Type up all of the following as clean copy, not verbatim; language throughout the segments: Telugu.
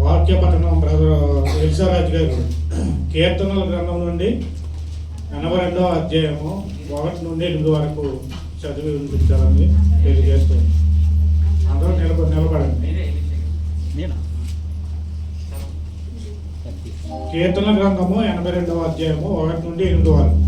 వాక్య పఠనం బ్రదర్ ఎలిసారాజు గారు కీర్తనల గ్రంథం నుండి 82వ అధ్యాయము 1 నుండి 8 వరకు చదివి వినిపించాలని తెలియజేస్తుంది. అందరూ నిలబడండి. కీర్తనల గ్రంథము 82వ అధ్యాయము 1 నుండి 8 వరకు.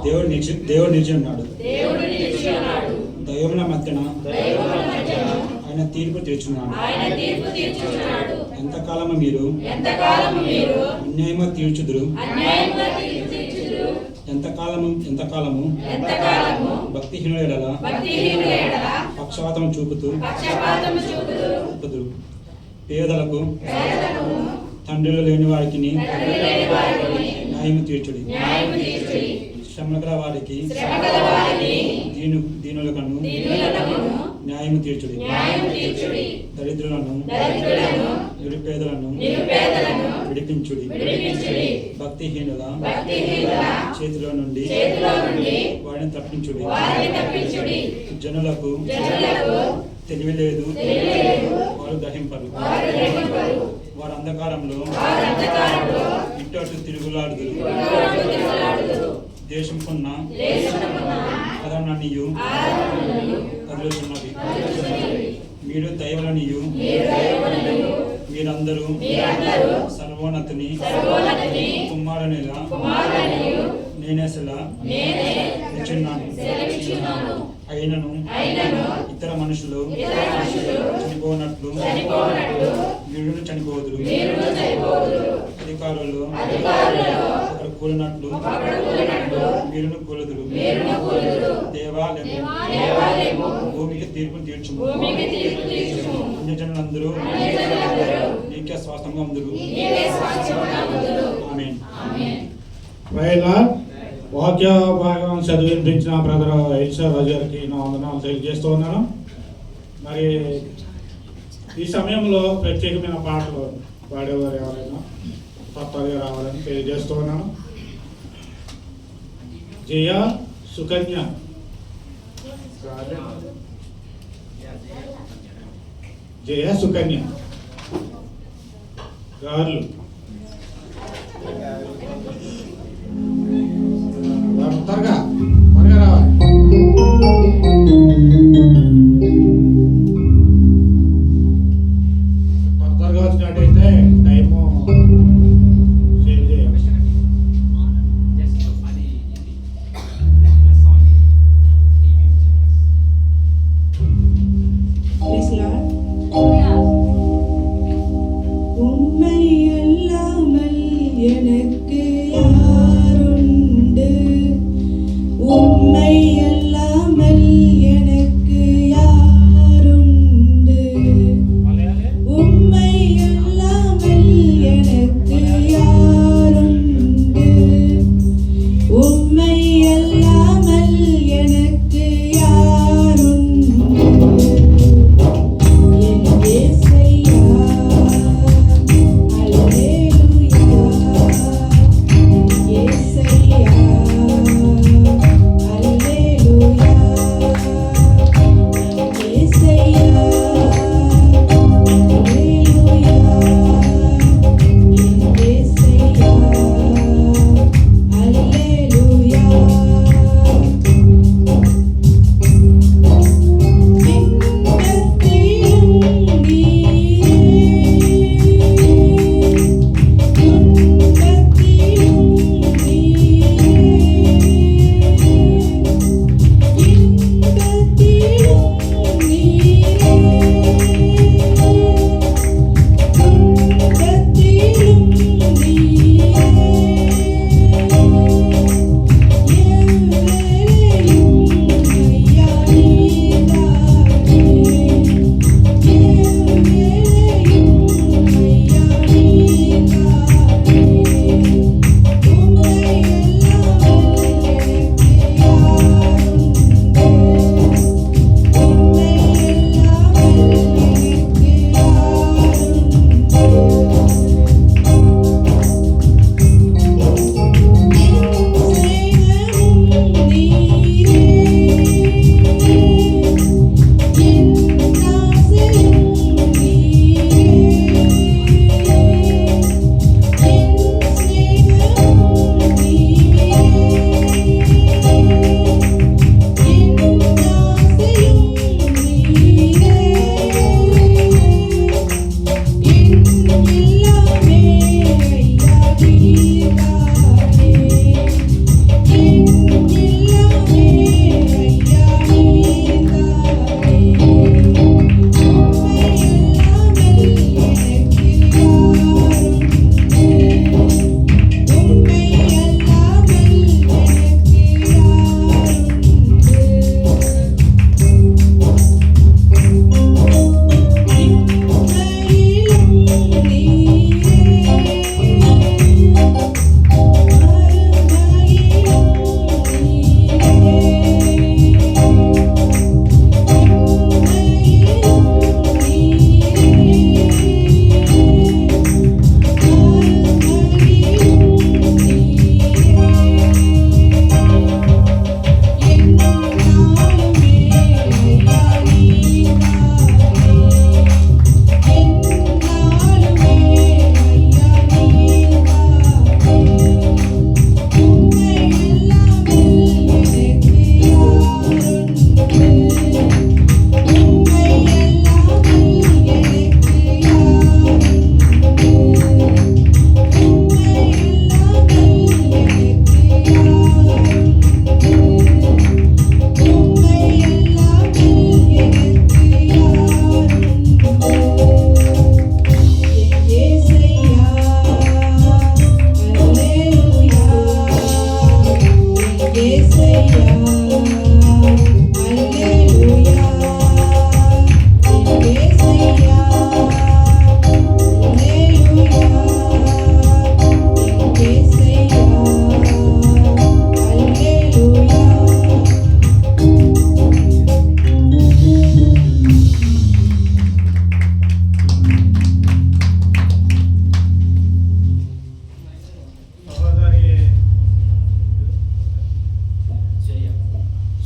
దేవుడు నిలిచి ఉన్నాడు. దైవముల మధ్యన ఆయన తీర్పు తీర్చున్నాడు. ఎంతకాలము మీరు అన్యాయము తీర్చుదురు? ఎంతకాలము భక్తిహీనుల ఎడల పక్షపాతం చూపుతూ పేదలకు తండ్రులు లేని వారికి న్యాయము తీర్చుడి. శ్రమగల వారికి దీనులకను న్యాయము తీర్చుడి. దరిద్రులను నిరుపేదలను విడిపించుడి. భక్తిహీనుల చేతిలో నుండి వారిని తప్పించుడి. జనులకు తెలివి లేదు, వారు గ్రహింపరు. వారు అంధకారంలో ఇటు తిరుగులాడుదురు. దేశంకున్న కథననియు కదులుతున్నది. మీరు దైవలనియు మీరందరూ సర్వోన్నతిని కుమారునిగా నేనేసలా నిల్చున్నాను. అయినను ఇతర మనుషులు చనిపోనట్లు వీరును చనిపోదురు. అధికారులు ఒకరు కూలినట్లు వీరును కూలుదురు. దేవాలయము భూమికి తీర్పు తీర్చుము. అన్యజనులందరూ నీకే స్వాస్థంగా ఉందురు. ఆమేన్. వాక్య భాగం చదివించిన బ్రదర్ ఎలిసారాజు గారికి నా వందనాలు తెలియజేస్తూ ఉన్నాను. మరి ఈ సమయంలో ప్రత్యేకమైన పాటలు పాడేవారు ఎవరైనా తప్పగా రావాలని తెలియజేస్తూ ఉన్నాను. జయ సుకన్య గారు త్వరగా రావాలి. త్వరగా వచ్చినట్టయితే టైము సేవ్ చేయాలి. உம்மை அல்லாமல் எனக்கு யாருண்டு?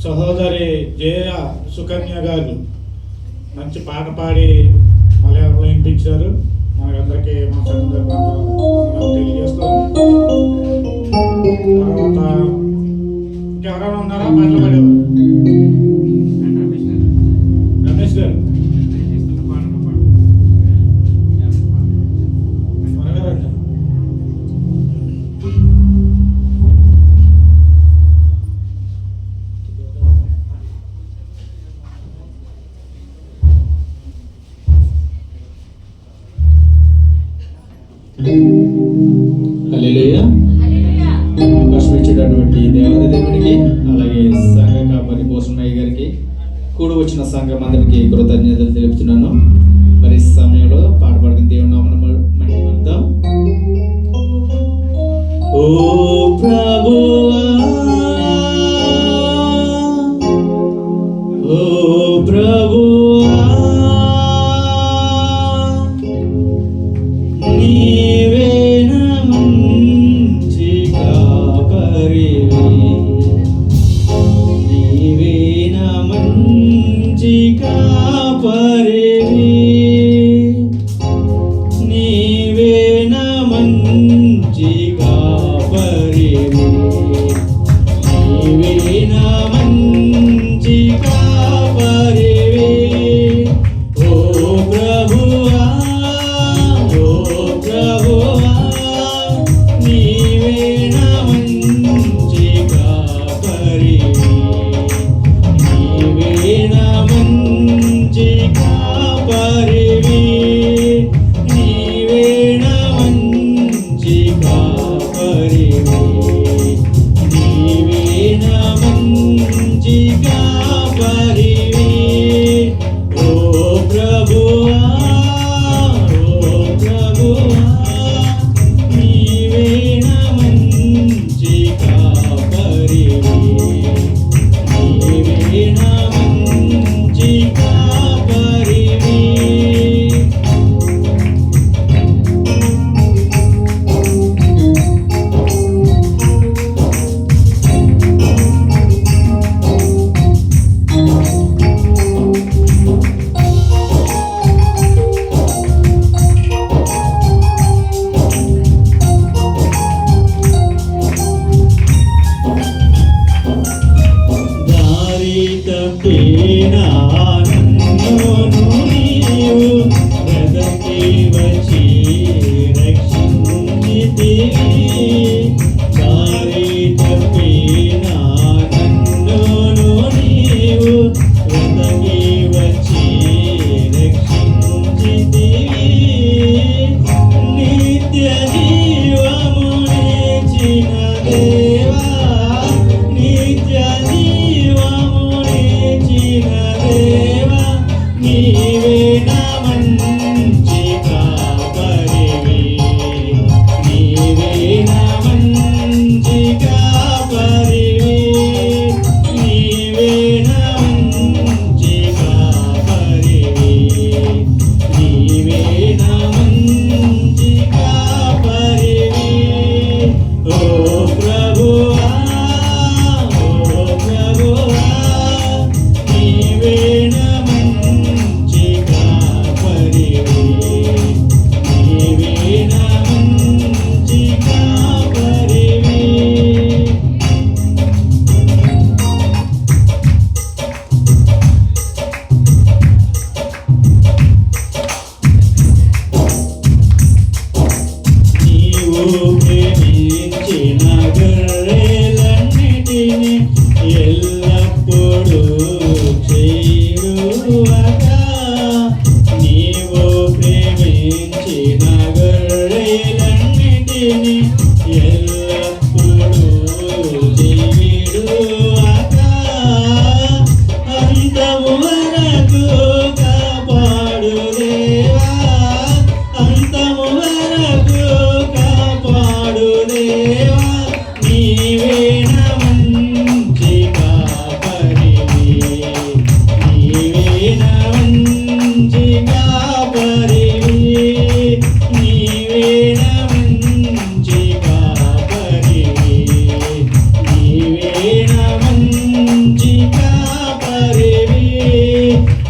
సహోదరి జయ సుకన్య గారు మంచి పాట పాడి మలయాళంలో వినిపించారు. మనకందరికీ మా సందర్భంగా తెలియజేస్తాం. తర్వాత ఇంకెవరైనా ఉన్నారా పాటలు పాడేవారు? రమేష్ గారు హల్లెలూయా. అవకాశం ఇచ్చేటటువంటి దేవాది దేవునికి, అలాగే సంఘ కాపరి పోషణయ్య గారికి, కూడి వచ్చిన సంఘం అందరికీ కృతజ్ఞతలు తెలుపుతున్నాను. మరి ఈ సమయంలో పాట పాడుకుని దేవుని నామమున మహిమపడతాం. ఓ ప్రభువా, ఓ ప్రభువా,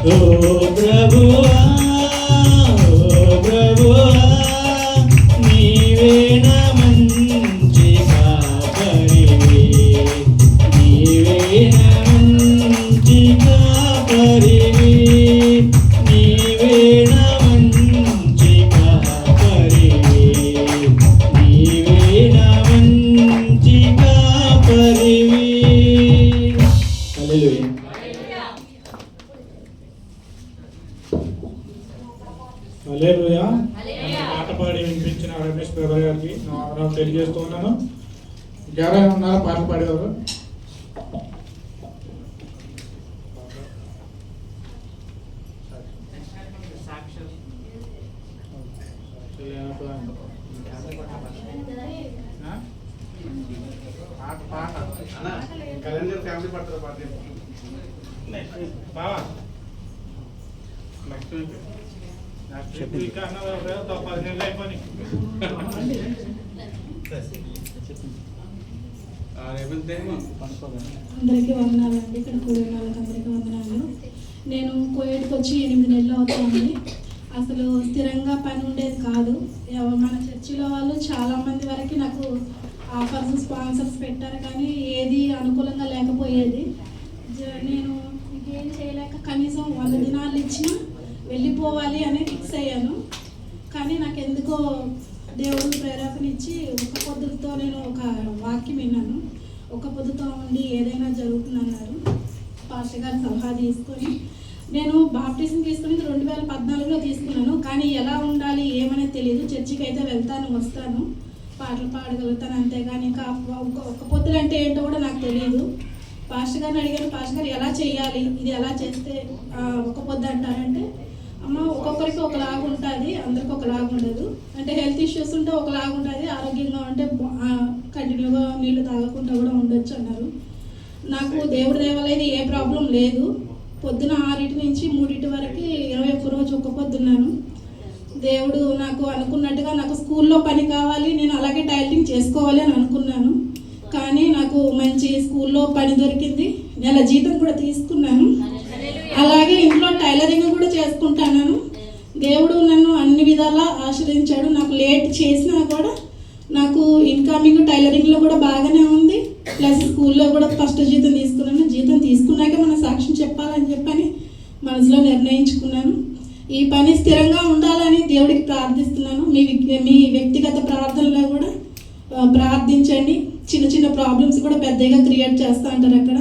ఓ ప్రభువా ఓ ప్రభువా నీవే నా మంచి కాపరివి నీవే నా మంచి కాపరివి నీవే నా మంచి కాపరివి నీవే నా మంచి కాపరివి. హల్లెలూయా. హల్లెలూయా. పాట పాడి వినిపించిన రమేష్ బ్రదర్ గారికి నా వందనాలు తెలియజేస్తూ ఉన్నాను. ఇంకెవరైనా ఉన్నారా పాట పాడేవారు? कैलेंडर फैमिली पड़ता है पार्टी బావా నెక్స్ట్ వీక్ అన్న 10 నెలలు అయిపోయి అందరికీ వందనాలండి. ఇక్కడ కూడిన వాళ్ళకి అందరికీ వందనాలు. నేను కోయేట్కి వచ్చి 8 నెలలు అవుతుంది. అసలు స్థిరంగా పని ఉండేది కాదు. మన చర్చిలో వాళ్ళు చాలామంది వరకు నాకు ఆఫర్స్ స్పాన్సర్స్ పెట్టారు, కానీ ఏది అనుకూలంగా లేకపోయేది. నేను ఇంకేం చేయలేక కనీసం 100 దినాలు ఇచ్చినా వెళ్ళిపోవాలి అని ఫిక్స్ అయ్యాను. కానీ నాకు ఎందుకో దేవుడు ప్రేరేపణ ఇచ్చి ఒక పొద్దుతో నేను ఒక వాక్యం విన్నాను. ఒక పొద్దుతో ఉండి ఏదైనా జరుగుతుందన్నారు. పాస్టర్ గారి సలహా తీసుకొని నేను బాప్టిజం తీసుకుని 2014లో తీసుకున్నాను. కానీ ఎలా ఉండాలి ఏమనేది తెలియదు. చర్చికి అయితే వెళ్తాను, వస్తాను, పాటలు పాడగలుగుతాను, అంతేగాని ఇంకా ఒక పొద్దులు అంటే ఏంటో కూడా నాకు తెలియదు. పాస్టర్ గారిని అడిగాను, పాస్టర్ గారు ఎలా చేయాలి, ఇది ఎలా చేస్తే ఒక పొద్దు అంటారంటే, అమ్మ ఒక్కొక్కరికి ఒకలాగా ఉంటుంది, అందరికి ఒకలాగా ఉండదు. అంటే హెల్త్ ఇష్యూస్ ఉంటే ఒకలాగా ఉంటుంది, ఆరోగ్యంగా ఉంటే కంటిన్యూగా నీళ్లు తాగకుండా కూడా ఉండొచ్చు అన్నారు. నాకు దేవుడి దేవాలయం ఏ ప్రాబ్లం లేదు. పొద్దున 6 నుంచి 3 వరకు 21 రోజు ఒక్క పొద్దున్నాను. దేవుడు నాకు అనుకున్నట్టుగా నాకు స్కూల్లో పని కావాలి, నేను అలాగే టైలరింగ్ చేసుకోవాలి అని అనుకున్నాను. కానీ నాకు మంచి స్కూల్లో పని దొరికింది. నెల జీతం కూడా తీసుకున్నాను. అలాగే ఇంట్లో టైలరింగ్ కూడా చేసుకుంటాను. దేవుడు నన్ను అన్ని విధాలా ఆశ్రయించాడు. నాకు లేట్ చేసినా కూడా నాకు ఇన్కమింగ్ టైలరింగ్లో కూడా బాగానే ఉంది. ప్లస్ స్కూల్లో కూడా ఫస్ట్ జీతం తీసుకున్నాను. జీతం తీసుకున్నాక మన సాక్ష్యం చెప్పాలని చెప్పని మనసులో నిర్ణయించుకున్నాను. ఈ పని స్థిరంగా ఉండాలని దేవుడికి ప్రార్థిస్తున్నాను. మీ వ్యక్తిగత ప్రార్థనలో కూడా ప్రార్థించండి. చిన్న చిన్న ప్రాబ్లమ్స్ కూడా పెద్దగా క్రియేట్ చేస్తూ ఉంటారు అక్కడ.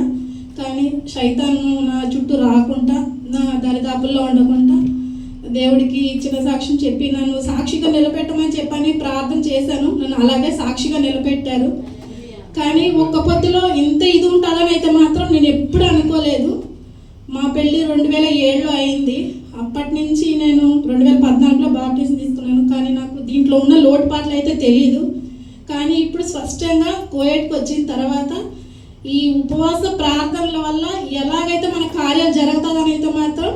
కానీ శైతాను నా చుట్టూ రాకుండా, నా దరిదాపుల్లో ఉండకుండా దేవుడికి ఇచ్చిన సాక్ష్యం చెప్పి నన్ను సాక్షిగా నిలబెట్టమని చెప్పని ప్రార్థన చేశాను. నన్ను అలాగే సాక్షిగా నిలబెట్టారు. కానీ ఒక్క పొద్దులో ఇంత ఇది ఉంటుందని అయితే మాత్రం నేను ఎప్పుడు అనుకోలేదు. మా పెళ్ళి 2007లో అయింది. అప్పటి నుంచి నేను 2014లో బాప్టిజం తీసుకున్నాను. కానీ నాకు దీంట్లో ఉన్న లోటుపాట్లు అయితే తెలియదు. కానీ ఇప్పుడు స్పష్టంగా కోయేట్కి వచ్చిన తర్వాత ఈ ఉపవాస ప్రార్థనల వల్ల ఎలాగైతే మన కార్యాలు జరుగుతుందని అయితే మాత్రం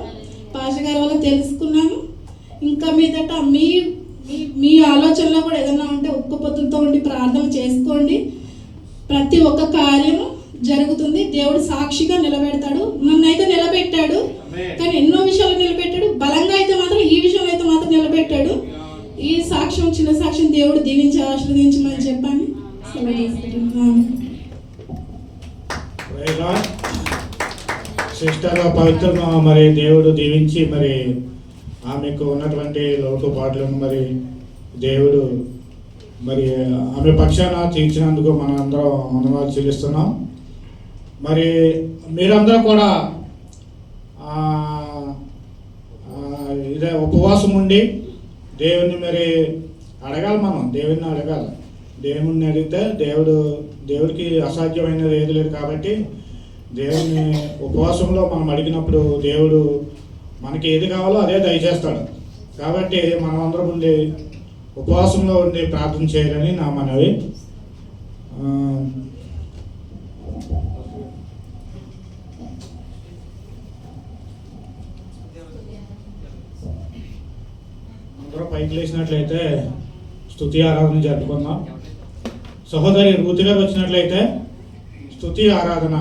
పాస్టర్ గారి వల్ల తెలుసుకున్నాను. ఇంకా మీదట మీ ఆలోచనలో కూడా ఏదైనా ఉంటే ఒక్క పొద్దులతో ఉండి ప్రార్థన చేసుకోండి. ప్రతి ఒక్క కార్యము జరుగుతుంది. దేవుడు సాక్షిగా నిలబెడతాడు. నన్ను అయితే నిలబెట్టాడు, కానీ ఎన్నో విషయాలు నిలబెట్టాడు. బలంగా అయితే మాత్రం ఈ విషయంలో అయితే మాత్రం నిలబెట్టాడు. ఈ సాక్ష్యం, చిన్న సాక్ష్యం దేవుడు దీవించి ఆశీర్వదించమని చెప్పని సిస్టర్ పవిత్ర మరి దేవుడు దీవించి మరి ఆమెకు ఉన్నటువంటి లోటుపాట్లను మరి దేవుడు మరి ఆమె పక్షాన తీర్చినందుకు మనం అందరం వందనాలు చెల్లిస్తున్నాం. మరి మీరందరూ కూడా ఇదే ఉపవాసం ఉండి దేవుణ్ణి మరి అడగాలి. మనం దేవుణ్ణి అడగాలి. దేవుణ్ణి అడిగితే దేవుడికి అసాధ్యమైనది ఏది లేదు. కాబట్టి దేవుని ఉపవాసంలో మనం అడిగినప్పుడు దేవుడు మనకి ఏది కావాలో అదే దయచేస్తాడు. కాబట్టి మనం అందరం ఉండి ఉపవాసంలో ఉండి ప్రార్థన చేయాలని నా మనవి. అందరూ పైకి లేచినట్లయితే స్తుతి ఆరాధన జరుపుకుందాం. సహోదరి రూతి గారు వచ్చినట్లయితే స్తుతి ఆరాధన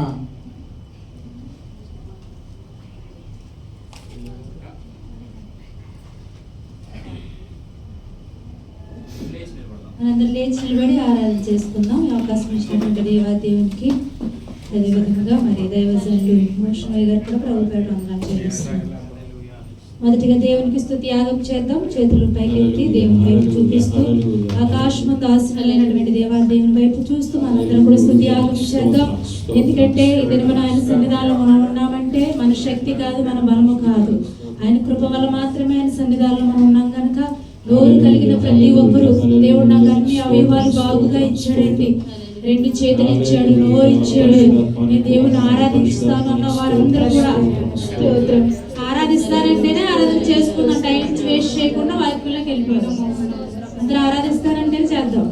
మనందరూ లేచి నిలబడి ఆరాధన చేసుకుందాం. ఈ అవకాశం ఇచ్చినటువంటి దేవాదేవునికి అదేవిధంగా మరి దైవజనులు మోషమయ్య గారు కూడా ప్రభుపేట వందనాలు చెల్లిస్తున్నాం. మొదటిగా దేవునికి స్తుతి యాగం చేద్దాం. చేతులు పైకెత్తి దేవుని వైపు చూపిస్తూ ఆకాశమందు ఆసీనులైనటువంటి దేవుని వైపు చూస్తూ మనందరం కూడా స్తుతి యాగం చేద్దాం. ఎందుకంటే ఈ దినమున ఆయన సన్నిధానంలో మనం ఉన్నామంటే మన శక్తి కాదు, మన బలము కాదు, ఆయన కృప వల్ల మాత్రమే ఆయన సన్నిధానంలో మనం ఉన్నాం కనుక నోరు కలిగిన ప్రతి ఒక్కరు దేవుడు నాకు అన్ని అవయవాలు బాగుగా ఇచ్చాడండి. 2 చేతులు ఇచ్చాడు, నోరు ఇచ్చాడు. నేను దేవుని ఆరాధిస్తాను అన్న వారందరూ కూడా ఆరాధిస్తానంటేనే ఆరాధన చేసుకుందాం. టైం వేస్ట్ చేయకుండా వాక్యంలోకి వెళ్ళిపోదాం. అందరూ ఆరాధిస్తానంటేనే చేద్దాం,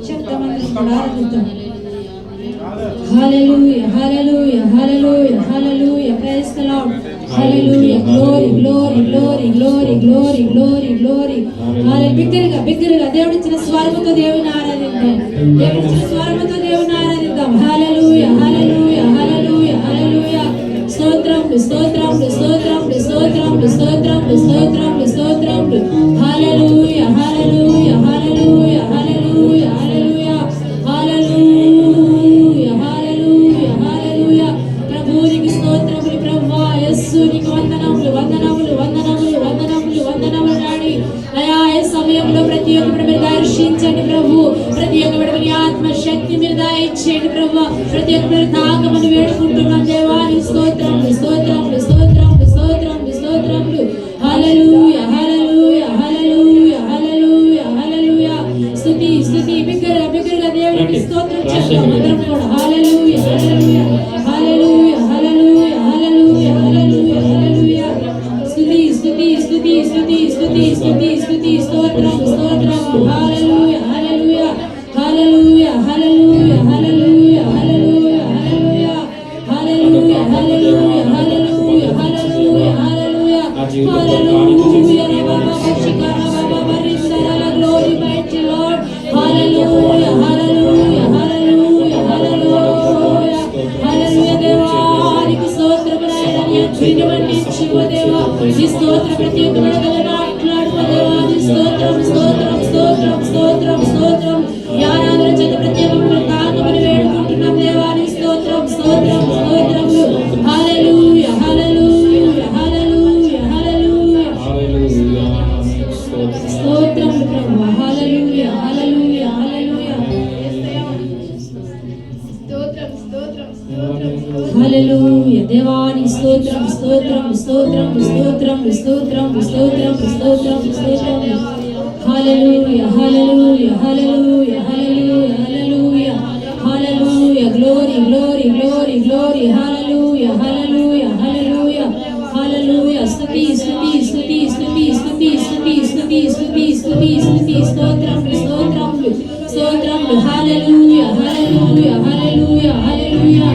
చెప్తాం, అందరం కూడా ఆరాధిద్దాం. Hallelujah hallelujah hallelujah hallelujah praise the Lord. Hallelujah glory glory glory glory glory glory glory. Hallelujah బిగ్గరగా దేవుడిచ్చిన స్వరముతో దేవుని ఆరాధిద్దాం. దేవుడిచ్చిన స్వరముతో దేవుని ఆరాధిద్దాం. హల్లెలూయా హల్లెలూయా హల్లెలూయా హల్లెలూయా. స్తోత్రములు స్తోత్రములు స్తోత్రములు స్తోత్రములు స్తోత్రములు స్తోత్రములు స్తోత్రములు. హల్లెలూయా hallelujah hallelujah hallelujah hallelujah hallelujah hallelujah హల్లెలూయా. ప్రభువునికి స్తోత్రములు. ప్రభువా యేసు నీకు వందనములు వందనములు వందనములు వందనములు వందనములు నాడి అయా ఈ సమయంలో ప్రతి ఒక్కరు మీరు దర్శించండి ప్రభు. ప్రతి ఒక్కరు మీ ఆత్మశక్తి మీరు దయచేయండి ప్రభు. ప్రతి ఒక్కరు తాకమని వేడుకుంటున్నాం దేవానికి స్తోత్రములు స్తోత్రములు స్తోత్రములు స్తోత్రములు స్తోత్రములు. హల్లెలూయా హల్లెలూయా హల్లెలూయా హల్లెలూయా హల్లెలూయా. స్తుతి స్తుతి బిగ్గరగా బిగ్గరగా దేవునికి స్తోత్రం చేద్దాం అందరం కూడా. హల్లెలూయా hallelujah hallelujah hallelujah hallelujah hallelujah hallelujah. స్తుతి స్తుతి స్తుతి స్తుతి స్తుతి స్తుతి స్తుతి స్తోత్రం స్తోత్రం. Hallelujah hallelujah hallelujah hallelujah hallelujah hallelujah hallelujah hallelujah hallelujah hallelujah hallelujah hallelujah హల్లెలూయా. బాబా శిఖర బాబా పరిసరాల గ్లోరీ మైటీ లార్డ్. హల్లెలూయా హల్లెలూయా హల్లెలూయా హల్లెలూయా హల్లెలూయా. దేవానికి స్తోత్రములైన నీ అగ్నిని మండించి ఓ దేవా నీ స్తోత్ర ప్రతి ఒక్క విడుదల మాట్లాడు ఓ దేవా. నీ స్తోత్రం స్తోత్రం స్తోత్రం స్తోత్రం స్తోత్రం. ఈ ఆరాధన చేత ప్రతి ఒక్కరు తాకమని వేడుకుంటున్నాం దేవాని స్తోత్రం స్తోత్రం స్తోత్రములు. హల్లెలూయా హల్లెలూయా హల్లెలూయా హల్లెలూయా స్తోత్రములు ప్రభువా. హల్లెలూయా హల్లెలూయా హల్లెలూయా హల్లెలూయా. దేవాని స్తోత్రం స్తోత్రం స్తోత్రం స్తోత్రం స్తోత్రం స్తోత్రం స్తోత్రం స్తోత్రం. Hallelujah hallelujah hallelujah hallelujah hallelujah hallelujah. Glory glory glory glory. Hallelujah hallelujah hallelujah hallelujah. స్తుతి స్తుతి స్తుతి స్తుతి స్తుతి స్తుతి స్తుతి స్తుతి స్తుతి స్తుతి స్తోత్రములు స్తోత్రములు స్తోత్రములు. హల్లెలూయా హల్లెలూయా హల్లెలూయా హల్లెలూయా.